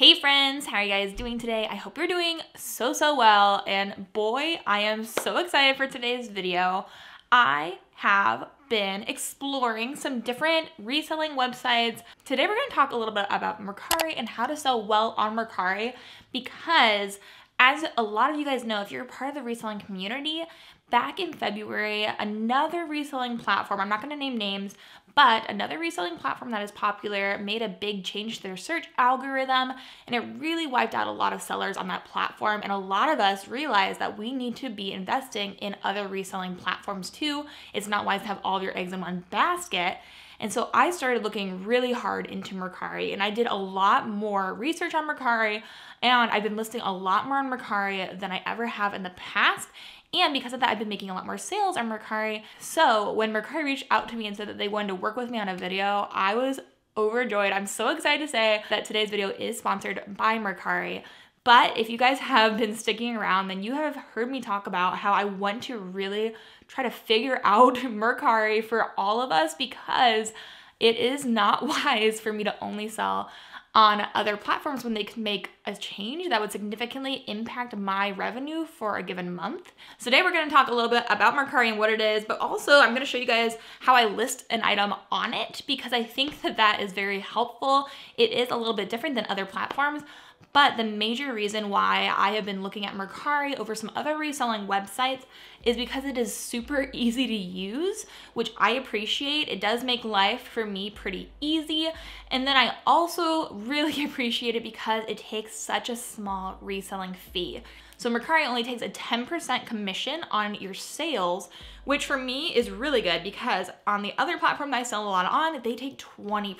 Hey friends, how are you guys doing today? I hope you're doing so well, and boy, I am so excited for today's video. I have been exploring some different reselling websites. Today we're going to talk a little bit about Mercari and how to sell well on Mercari, because as a lot of you guys know, if you're part of the reselling community, back in February, another reselling platform, I'm not going to name names, but another reselling platform that is popular made a big change to their search algorithm, and it really wiped out a lot of sellers on that platform. And a lot of us realized that we need to be investing in other reselling platforms too. It's not wise to have all of your eggs in one basket. And so I started looking really hard into Mercari, and I did a lot more research on Mercari, and I've been listing a lot more on Mercari than I ever have in the past. And because of that, I've been making a lot more sales on Mercari. So when Mercari reached out to me and said that they wanted to work with me on a video, I was overjoyed. I'm so excited to say that today's video is sponsored by Mercari. But if you guys have been sticking around, then you have heard me talk about how I want to really try to figure out Mercari for all of us, because it is not wise for me to only sell on other platforms when they can make a change that would significantly impact my revenue for a given month. So today we're going to talk a little bit about Mercari and what it is, but also I'm going to show you guys how I list an item on it, because I think that that is very helpful. It is a little bit different than other platforms, but the major reason why I have been looking at Mercari over some other reselling websites is because it is super easy to use, which I appreciate. It does make life for me pretty easy. And then I also really appreciate it because it takes such a small reselling fee. So Mercari only takes a 10% commission on your sales, which for me is really good, because on the other platform that I sell a lot on, they take 20%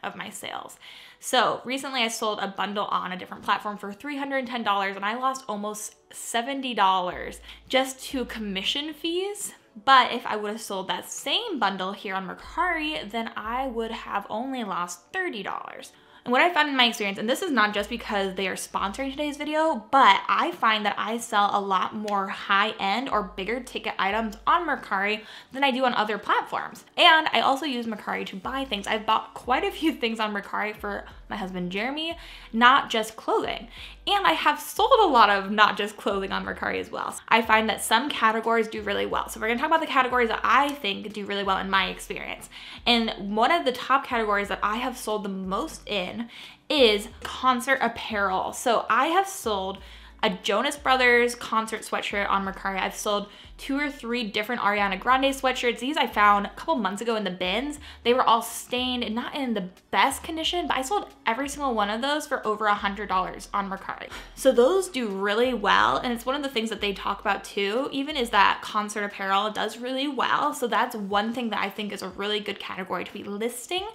of my sales. So recently I sold a bundle on a different platform for $310, and I lost almost $70 just to commission fees. But if I would have sold that same bundle here on Mercari, then I would have only lost $30. And what I found in my experience, and this is not just because they are sponsoring today's video, but I find that I sell a lot more high-end or bigger ticket items on Mercari than I do on other platforms. And I also use Mercari to buy things. I've bought quite a few things on Mercari for my husband Jeremy, not just clothing. And I have sold a lot of not just clothing on Mercari as well. I find that some categories do really well. So we're gonna talk about the categories that I think do really well in my experience. And one of the top categories that I have sold the most in is concert apparel. So I have sold a Jonas Brothers concert sweatshirt on Mercari. I've sold 2 or 3 different Ariana Grande sweatshirts. These I found a couple months ago in the bins. They were all stained and not in the best condition, but I sold every single one of those for over $100 on Mercari. So those do really well, and it's one of the things that they talk about too, even, is that concert apparel does really well. So that's one thing that I think is a really good category to be listing.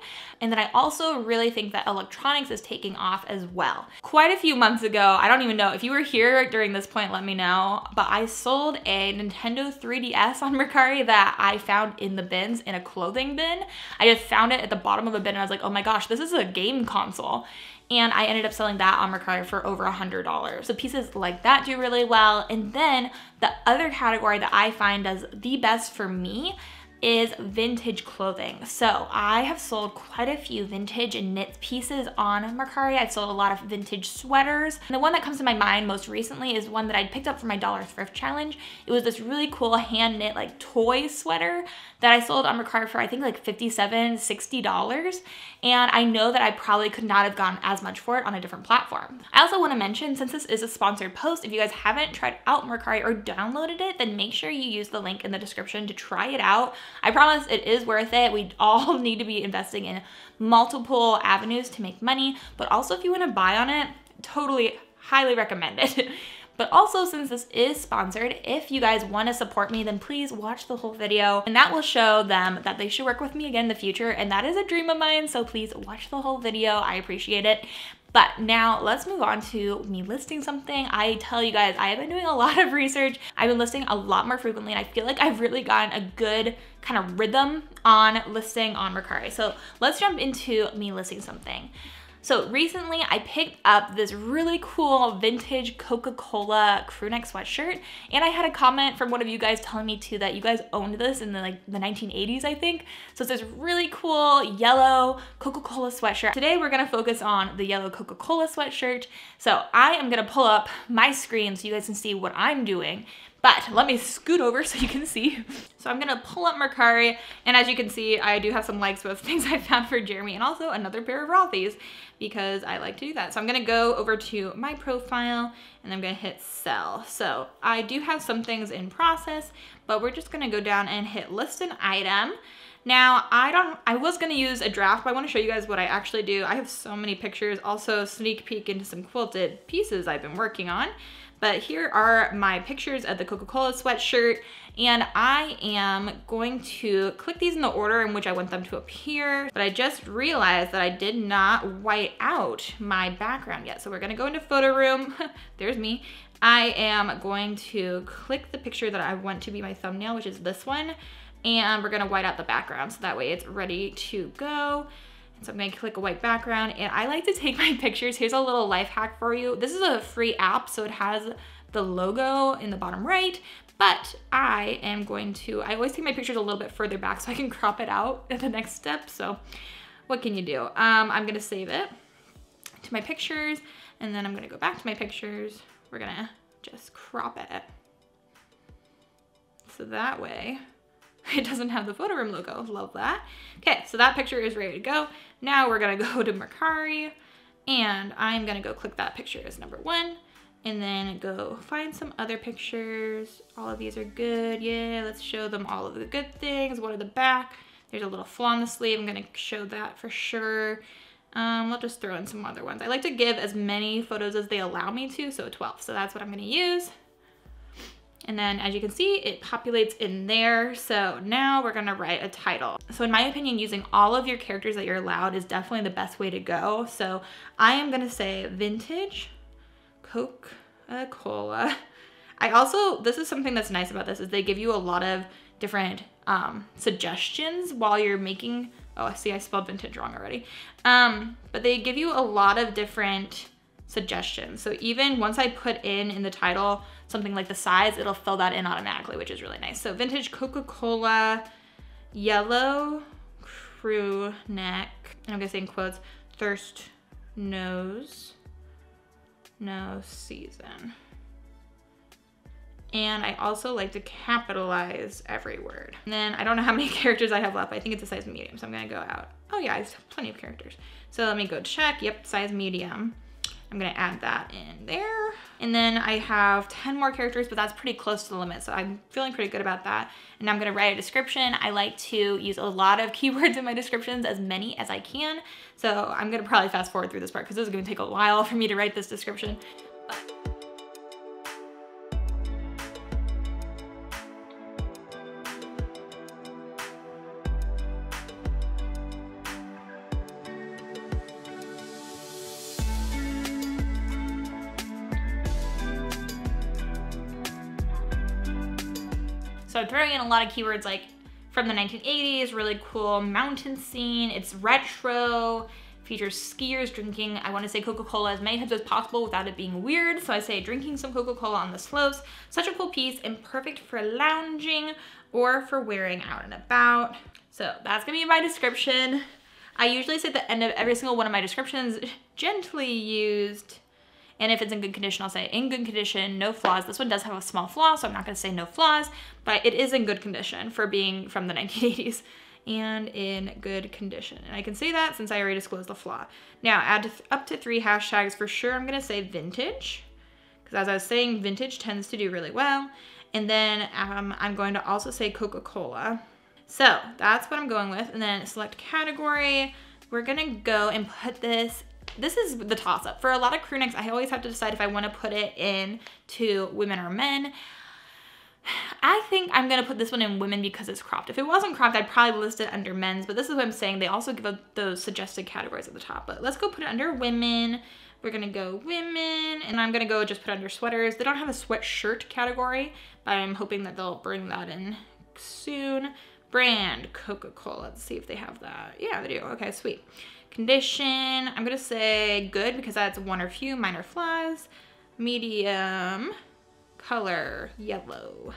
And then I also really think that electronics is taking off as well. Quite a few months ago, I don't even know if you were here during this point, let me know, but I sold a Nintendo 3DS on Mercari that I found in the bins in a clothing bin. I just found it at the bottom of a bin and I was like, oh my gosh, this is a game console. And I ended up selling that on Mercari for over $100. So pieces like that do really well. And then the other category that I find does the best for me is vintage clothing. So I have sold quite a few vintage and knit pieces on Mercari. I've sold a lot of vintage sweaters. And the one that comes to my mind most recently is one that I picked up for my dollar thrift challenge. It was this really cool hand knit like toy sweater that I sold on Mercari for I think like $57, $60. And I know that I probably could not have gotten as much for it on a different platform. I also want to mention, since this is a sponsored post, if you guys haven't tried out Mercari or downloaded it, then make sure you use the link in the description to try it out. I promise it is worth it. We all need to be investing in multiple avenues to make money, but also if you want to buy on it, totally highly recommend it. But also, since this is sponsored, if you guys want to support me, then please watch the whole video, and that will show them that they should work with me again in the future, and that is a dream of mine, so please watch the whole video. I appreciate it. But now let's move on to me listing something. I tell you guys, I have been doing a lot of research. I've been listing a lot more frequently, and I feel like I've really gotten a good kind of rhythm on listing on Mercari. So let's jump into me listing something. So recently I picked up this really cool vintage Coca-Cola crew neck sweatshirt, and I had a comment from one of you guys telling me too that you guys owned this in the 1980s, I think. So it's this really cool yellow Coca-Cola sweatshirt. Today we're gonna focus on the yellow Coca-Cola sweatshirt. So I am gonna pull up my screen so you guys can see what I'm doing. But let me scoot over so you can see. So I'm gonna pull up Mercari, and as you can see, I do have some likes with things I found for Jeremy and also another pair of Rothy's because I like to do that. So I'm gonna go over to my profile and I'm gonna hit sell. So I do have some things in process, but we're just gonna go down and hit list an item. Now, I was gonna use a draft, but I wanna show you guys what I actually do. I have so many pictures, also sneak peek into some quilted pieces I've been working on. But here are my pictures of the Coca-Cola sweatshirt, and I am going to click these in the order in which I want them to appear. But I just realized that I did not white out my background yet. So we're gonna go into photo room. There's me. I am going to click the picture that I want to be my thumbnail, which is this one. And we're gonna white out the background so that way it's ready to go. So I'm gonna click a white background, and I like to take my pictures. Here's a little life hack for you. This is a free app, so it has the logo in the bottom right, but I always take my pictures a little bit further back so I can crop it out at the next step. So what can you do? I'm gonna save it to my pictures, and then I'm gonna go back to my pictures. We're gonna just crop it. So that way, it doesn't have the photo room logo. Love that. Okay, so that picture is ready to go. Now we're gonna go to Mercari, and I'm gonna go click that picture as number 1, and then go find some other pictures. All of these are good. Yeah, let's show them all of the good things. What are the back? There's a little flaw on the sleeve. I'm gonna show that for sure. We'll just throw in some other ones. I like to give as many photos as they allow me to, so 12. So that's what I'm gonna use. And then as you can see, it populates in there. So now we're gonna write a title. So in my opinion, using all of your characters that you're allowed is definitely the best way to go. So I am gonna say vintage Coca-Cola. This is something that's nice about this is they give you a lot of different suggestions while you're making, oh, I see I spelled vintage wrong already. But they give you a lot of different suggestions. So even once I put in the title something like the size, it'll fill that in automatically, which is really nice. So vintage Coca-Cola yellow crew neck, and I'm gonna say in quotes, thirst knows no season. And I also like to capitalize every word. And then I don't know how many characters I have left. I think it's a size medium, so I'm gonna go out. Oh yeah, I have plenty of characters. So let me go check. Yep, size medium. I'm gonna add that in there. And then I have 10 more characters, but that's pretty close to the limit. So I'm feeling pretty good about that. And I'm gonna write a description. I like to use a lot of keywords in my descriptions, as many as I can. So I'm gonna probably fast forward through this part because this is gonna take a while for me to write this description. So I'm throwing in a lot of keywords like from the 1980s, really cool mountain scene, it's retro, features skiers drinking, I want to say Coca-Cola as many times as possible without it being weird. So I say drinking some Coca-Cola on the slopes. Such a cool piece and perfect for lounging or for wearing out and about. So that's gonna be my description. I usually say at the end of every single one of my descriptions, gently used. And if it's in good condition, I'll say in good condition, no flaws. This one does have a small flaw, so I'm not gonna say no flaws, but it is in good condition for being from the 1980s and in good condition. And I can say that since I already disclosed the flaw. Now add up to 3 hashtags for sure. I'm gonna say vintage, because as I was saying, vintage tends to do really well. And then I'm going to also say Coca-Cola. So that's what I'm going with. And then select category. We're gonna go and put this is the toss up. For a lot of crew necks, I always have to decide if I wanna put it in to women or men. I think I'm gonna put this one in women because it's cropped. If it wasn't cropped, I'd probably list it under men's, but this is what I'm saying. They also give those suggested categories at the top, but let's go put it under women. We're gonna go women, and I'm gonna go just put under sweaters. They don't have a sweatshirt category, but I'm hoping that they'll bring that in soon. Brand, Coca-Cola. Let's see if they have that. Yeah, they do. Okay, sweet. Condition, I'm gonna say good because that's one or few, minor flaws. Medium, color, yellow.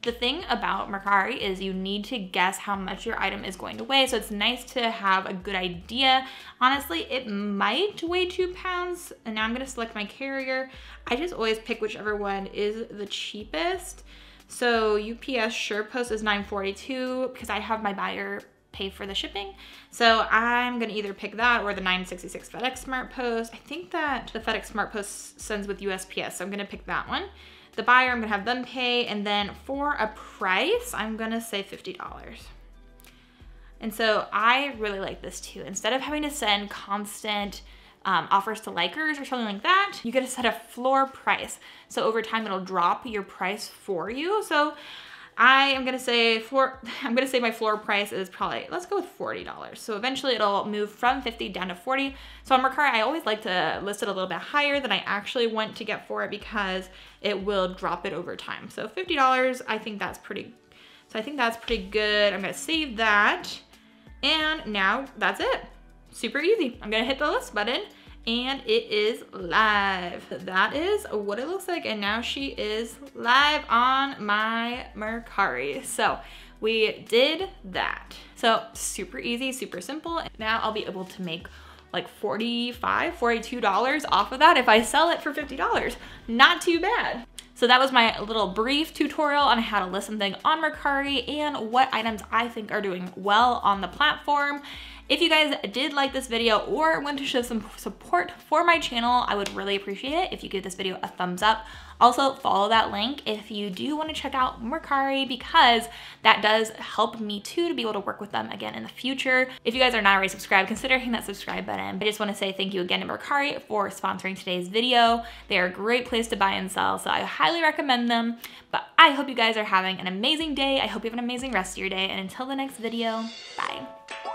The thing about Mercari is you need to guess how much your item is going to weigh, so it's nice to have a good idea. Honestly, it might weigh 2 pounds, and now I'm gonna select my carrier. I just always pick whichever one is the cheapest. So UPS SurePost is $9.42 because I have my buyer pay for the shipping. So I'm gonna either pick that or the $9.66 FedEx SmartPost. I think that the FedEx SmartPost sends with USPS, so I'm gonna pick that one. The buyer, I'm gonna have them pay, and then for a price, I'm gonna say $50. And so I really like this too. Instead of having to send constant offers to likers or something like that, you get to set a floor price. So over time, it'll drop your price for you. So I am gonna say my floor price is probably, let's go with $40. So eventually it'll move from 50 down to 40. So on Mercari, I always like to list it a little bit higher than I actually want to get for it because it will drop it over time. So $50, I think that's pretty good. I'm gonna save that. And now that's it. Super easy. I'm gonna hit the list button and it is live. That is what it looks like. And now she is live on my Mercari. So we did that. So super easy, super simple. Now I'll be able to make like $45, $42 off of that if I sell it for $50. Not too bad. So that was my little brief tutorial on how to list something on Mercari and what items I think are doing well on the platform. If you guys did like this video or want to show some support for my channel, I would really appreciate it if you give this video a thumbs up. Also, follow that link if you do want to check out Mercari because that does help me too to be able to work with them again in the future. If you guys are not already subscribed, consider hitting that subscribe button. I just want to say thank you again to Mercari for sponsoring today's video. They are a great place to buy and sell, so I highly recommend them. But I hope you guys are having an amazing day. I hope you have an amazing rest of your day. And until the next video, bye.